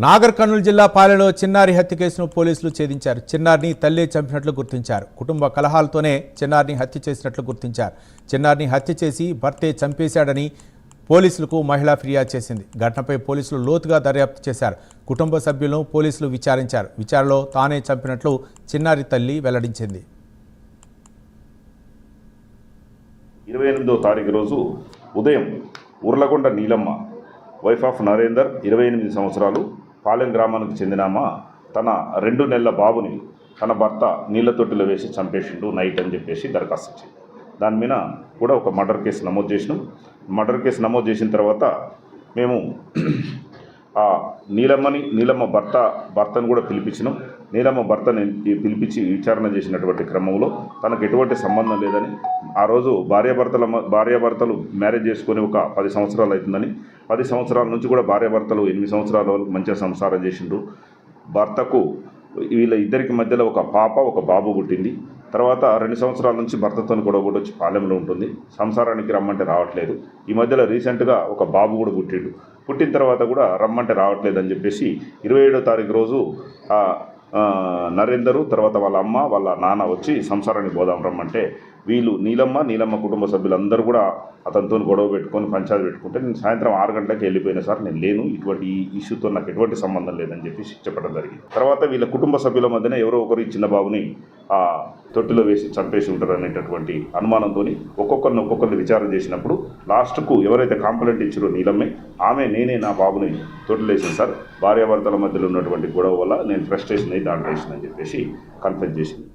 నాగర్ కర్నూలు జిల్లా పాలెలో చిన్నారి హత్య కేసును పోలీసులు ఛేదించారు. చిన్నారిని తల్లే చంపినట్లు గుర్తించారు. కుటుంబ కలహాలతోనే చిన్నారిని హత్య చేసినట్లు గుర్తించారు. చిన్నారిని హత్య చేసి భర్తే చంపేశాడని పోలీసులకు మహిళ ఫిర్యాదు చేసింది. ఘటనపై పోలీసులు లోతుగా దర్యాప్తు చేశారు. కుటుంబ సభ్యులను పోలీసులు విచారించారు. విచారణలో తానే చంపినట్లు చిన్నారి తల్లి వెల్లడించింది. 28వ తారీఖు రోజు ఉదయం ఉర్లగొండ నీలమ్మ వైఫ్ ఆఫ్ నరేందర్ 28 సంవత్సరాలు పాలెం గ్రామానికి చెందినామ తన 2 నెలల బాబుని తన భర్త నీళ్ల తొట్టిలో వేసి చంపేసిండు నైట్ అని చెప్పేసి దరఖాస్తు ఇచ్చింది. దాని మీద కూడా ఒక మర్డర్ కేసు నమోదు చేసినాం. మర్డర్ కేసు నమోదు చేసిన తర్వాత మేము ఆ నీలమ్మ భర్తను కూడా పిలిపించినాం. నీలమ్మ భర్తని పిలిపించి విచారణ చేసినటువంటి క్రమంలో తనకు ఎటువంటి సంబంధం లేదని, ఆ రోజు భార్యాభర్తలు మ్యారేజ్ చేసుకొని ఒక 10 సంవత్సరాలు అవుతుందని, 10 సంవత్సరాల నుంచి కూడా భార్యాభర్తలు 8 సంవత్సరాల వరకు మంచిగా సంసారం చేసిండ్రు. భర్తకు వీళ్ళ ఇద్దరికి మధ్యలో ఒక పాప ఒక బాబు పుట్టింది. తర్వాత 2 సంవత్సరాల నుంచి భర్తతో కూడా వచ్చి పాలెంలో ఉంటుంది. సంసారానికి రమ్మంటే రావట్లేదు. ఈ మధ్యలో రీసెంట్గా ఒక బాబు కూడా పుట్టిన తర్వాత కూడా రమ్మంటే రావట్లేదు అని చెప్పేసి 27వ తారీఖు రోజు నరేందరు తర్వాత వాళ్ళ అమ్మ వాళ్ళ నాన్న వచ్చి సంసారానికి పోదాం రమ్మంటే వీళ్ళు నీలమ్మ కుటుంబ సభ్యులందరూ కూడా అతనితో గొడవ పెట్టుకొని పంచాయతీ పెట్టుకుంటే నేను సాయంత్రం 6 గంటలకు వెళ్ళిపోయినా సార్, నేను లేను, ఇటువంటి ఇష్యూతో నాకు ఎటువంటి సంబంధం లేదని చెప్పి చెప్పడం జరిగింది. తర్వాత వీళ్ళ కుటుంబ సభ్యుల మధ్యన ఎవరో ఒకరు ఈ చిన్న బాబుని తొట్టిలో వేసి చంపేసి ఉంటారు అనేటటువంటి అనుమానంతో ఒక్కొక్కరిని విచారణ చేసినప్పుడు లాస్ట్కు ఎవరైతే కాంప్లైంట్ ఇచ్చారో నీలమ్మే, నేనే నా బాబుని తొట్టిలో వేసాను సార్, భార్యాభర్తల మధ్యలో ఉన్నటువంటి గొడవ వల్ల నేను ఫ్రస్ట్రేషన్ అయ్యి దాంట్లో వేసిందని చెప్పేసి కన్ఫెస్ చేసింది.